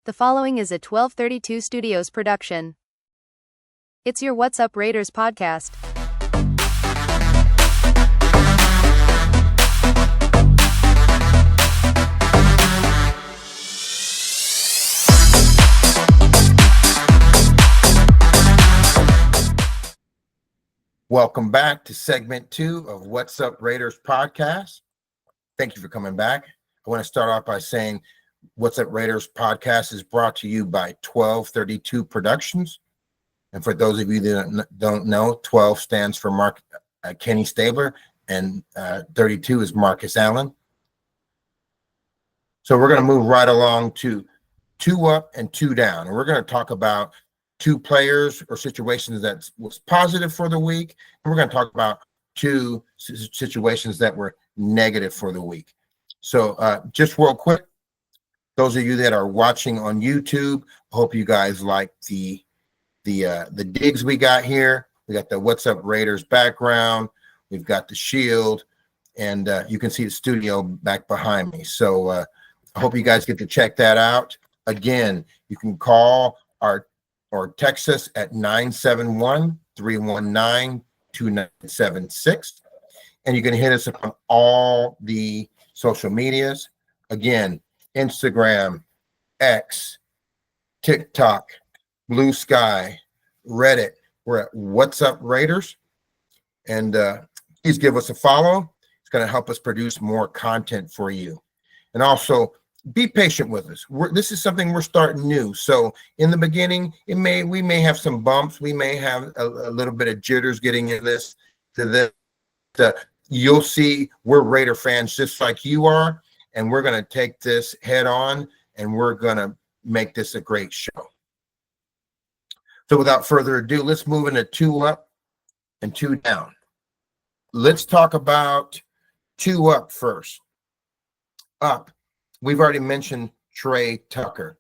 The following is a 1232 Studios production. It's your What's Up Raiders podcast. Welcome back to segment 2 of What's Up Raiders podcast. Thank you for coming back. I want to start off by saying What's Up Raiders podcast is brought to you by 1232 Productions. And for those of you that don't know, 12 stands for Kenny Stabler, and 32 is Marcus Allen. So we're going to move right along to 2 up and 2 down. And we're going to talk about 2 players or situations that was positive for the week. And we're going to talk about 2 situations that were negative for the week. So just real quick, those of you that are watching on YouTube, I hope you guys like the digs we got here. We got the What's Up Raiders background. We've got the shield, and you can see the studio back behind me. So I hope you guys get to check that out. Again, you can call or text us at 971-319-2976. And you can hit us up on all the social medias. Again, Instagram, X, TikTok, Blue Sky, Reddit. We're at What's Up Raiders. And please give us a follow. It's going to help us produce more content for you. And also, be patient with us. This is something we're starting new. So in the beginning, we may have some bumps. We may have a little bit of jitters getting in this. You'll see we're Raider fans just like you are, and we're going to take this head on, and we're going to make this a great show. So without further ado, let's move into 2 up and 2 down. Let's talk about 2 up first. Up. We've already mentioned Trey Tucker.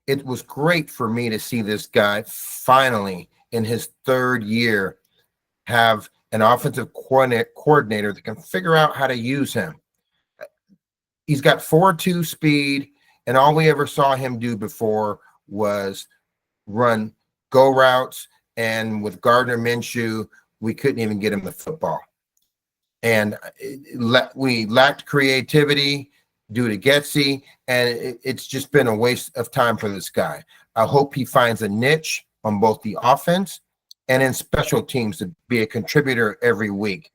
It was great for me to see this guy finally in his 3rd year have an offensive coordinator that can figure out how to use him. He's got 4.2 speed, and all we ever saw him do before was run go routes, and with Gardner Minshew, we couldn't even get him the football. And we lacked creativity due to Getsy, and it's just been a waste of time for this guy. I hope he finds a niche on both the offense and in special teams to be a contributor every week.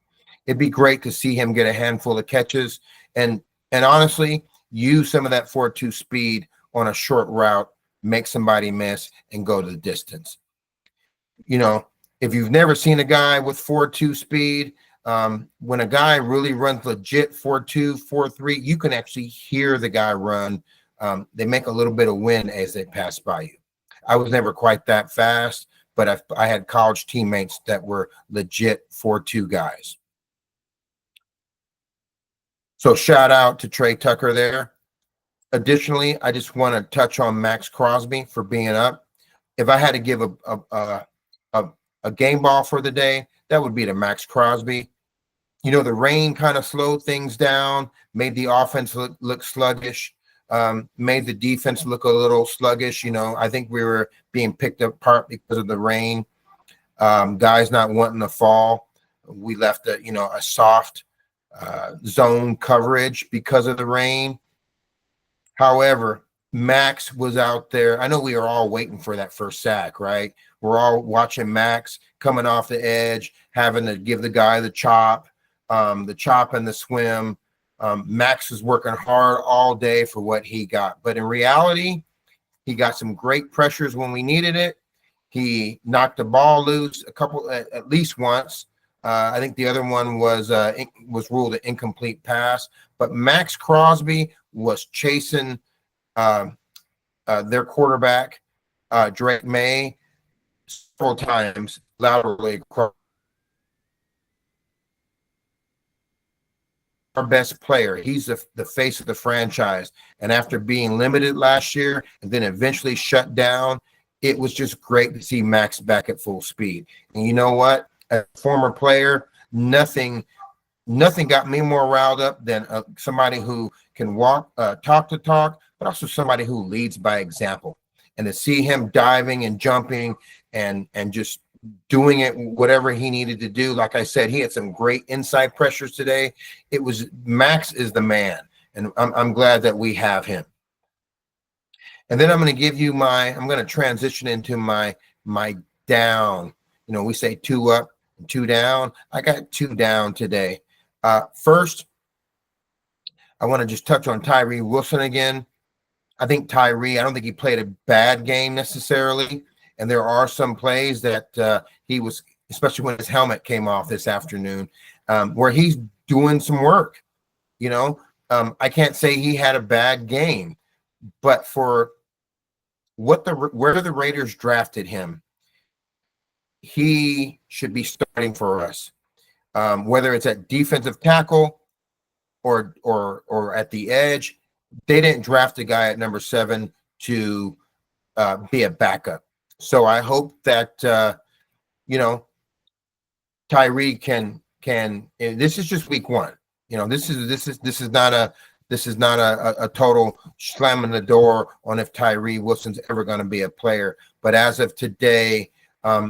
It'd be great to see him get a handful of catches and honestly use some of that 4.2 speed on a short route, make somebody miss, and go to the distance. You know, if you've never seen a guy with 4.2 speed, when a guy really runs legit 4.2, 4.3, you can actually hear the guy run. They make a little bit of wind as they pass by you. I was never quite that fast, but I had college teammates that were legit 4.2 guys. So shout out to Trey Tucker there. Additionally, I just want to touch on Max Crosby for being up. If I had to give a game ball for the day, that would be to Max Crosby. You know, the rain kind of slowed things down, made the offense look sluggish, made the defense look a little sluggish. You know, I think we were being picked apart because of the rain. Guys not wanting to fall. We left a soft zone coverage because of the rain. However, Max was out there. I know we were all waiting for that first sack, right? We're all watching Max coming off the edge, having to give the guy the chop and the swim. Max was working hard all day for what he got. But in reality, he got some great pressures when we needed it. He knocked the ball loose at least once. I think the other one was ruled an incomplete pass. But Max Crosby was chasing their quarterback, Drake May, several times laterally across. Our best player. He's the face of the franchise. And after being limited last year and then eventually shut down, it was just great to see Max back at full speed. And you know what? As a former player, nothing got me more riled up than somebody who can talk the talk, but also somebody who leads by example. And to see him diving and jumping and just doing it, whatever he needed to do. Like I said, he had some great inside pressures today. It was Max is the man, and I'm glad that we have him. And then I'm going to give you I'm going to transition into my down. You know, we say 2 up and 2 down. I got 2 down today. First, I want to just touch on Tyree Wilson again. I think Tyree, I don't think he played a bad game necessarily. And there are some plays that he was, especially when his helmet came off this afternoon, where he's doing some work. You know, I can't say he had a bad game, but for where the Raiders drafted him, he should be starting for us. Whether it's at defensive tackle or at the edge, they didn't draft a guy at number 7 to be a backup. So I hope that you know, Tyree can. This is just week 1. You know, this is not a total slamming the door on if Tyree Wilson's ever going to be a player. But as of today,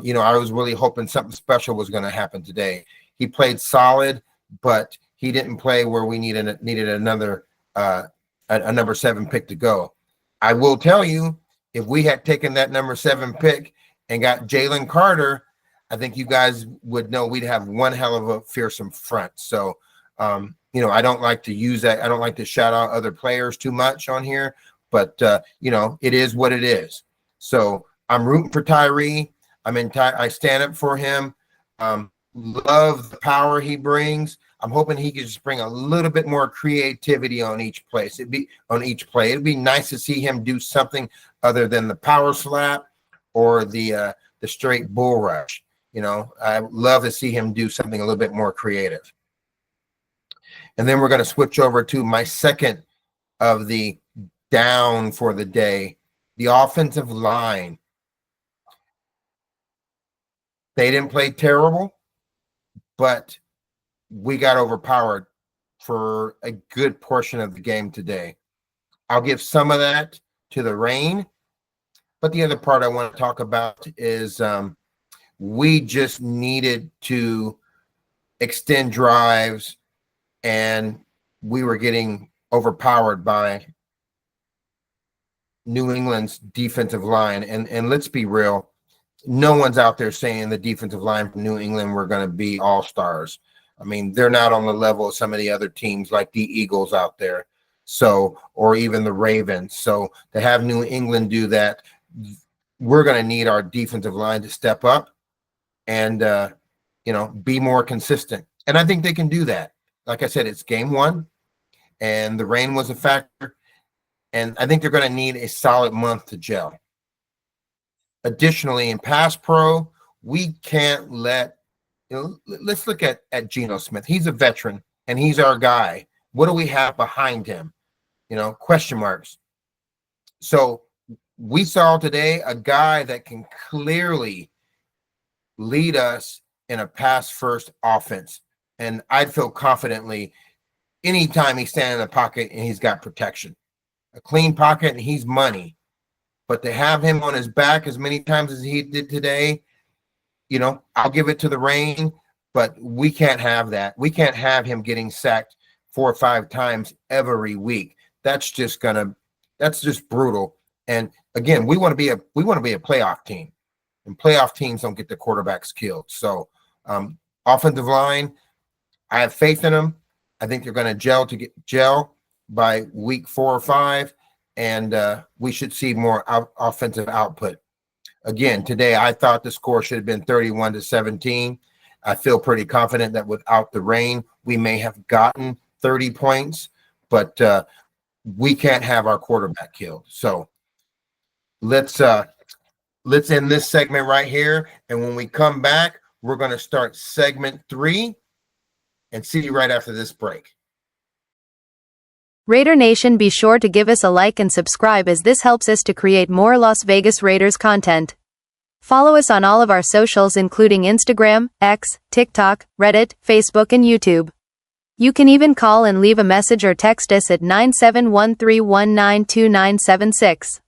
you know, I was really hoping something special was going to happen today. He played solid, but he didn't play where we needed another a number 7 pick to go. I will tell you, if we had taken that number 7 pick and got Jalen Carter, I think you guys would know we'd have one hell of a fearsome front. So, you know, I don't like to use that. I don't like to shout out other players too much on here, but you know, it is what it is. So I'm rooting for Tyree. I stand up for him. Love the power he brings. I'm hoping he can just bring a little bit more creativity on each play. It'd be nice to see him do something other than the power slap or the straight bull rush. You know, I love to see him do something a little bit more creative. And then we're going to switch over to my second of the down for the day, the offensive line. They didn't play terrible, but we got overpowered for a good portion of the game today. I'll give some of that to the rain, but the other part I want to talk about is we just needed to extend drives, and we were getting overpowered by New England's defensive line. And let's be real, no one's out there saying the defensive line from New England were going to be all-stars. I mean, they're not on the level of some of the other teams like the Eagles out there, so, or even the Ravens. So to have New England do that, we're going to need our defensive line to step up and, you know, be more consistent. And I think they can do that. Like I said, it's game 1, and the rain was a factor. And I think they're going to need a solid month to gel. Additionally, in pass pro, we can't let, you know, let's look at Geno Smith. He's a veteran, and he's our guy. What do we have behind him? You know, question marks. So we saw today a guy that can clearly lead us in a pass-first offense. And I'd feel confidently anytime he's standing in the pocket and he's got protection. A clean pocket and he's money. But to have him on his back as many times as he did today, you know, I'll give it to the rain, but we can't have that. We can't have him getting sacked 4 or 5 times every week. That's just brutal. And again, we want to be a playoff team, and playoff teams don't get the quarterbacks killed. So offensive line, I have faith in them. I think they're going to gel by week 4 or 5, and we should see more offensive output. Again, today I thought the score should have been 31-17. I feel pretty confident that without the rain, we may have gotten 30 points, but we can't have our quarterback killed. So let's end this segment right here, and when we come back, we're going to start segment 3 and see you right after this break. Raider Nation, be sure to give us a like and subscribe, as this helps us to create more Las Vegas Raiders content. Follow us on all of our socials, including Instagram, X, TikTok, Reddit, Facebook, and YouTube. You can even call and leave a message or text us at 971-319-2976.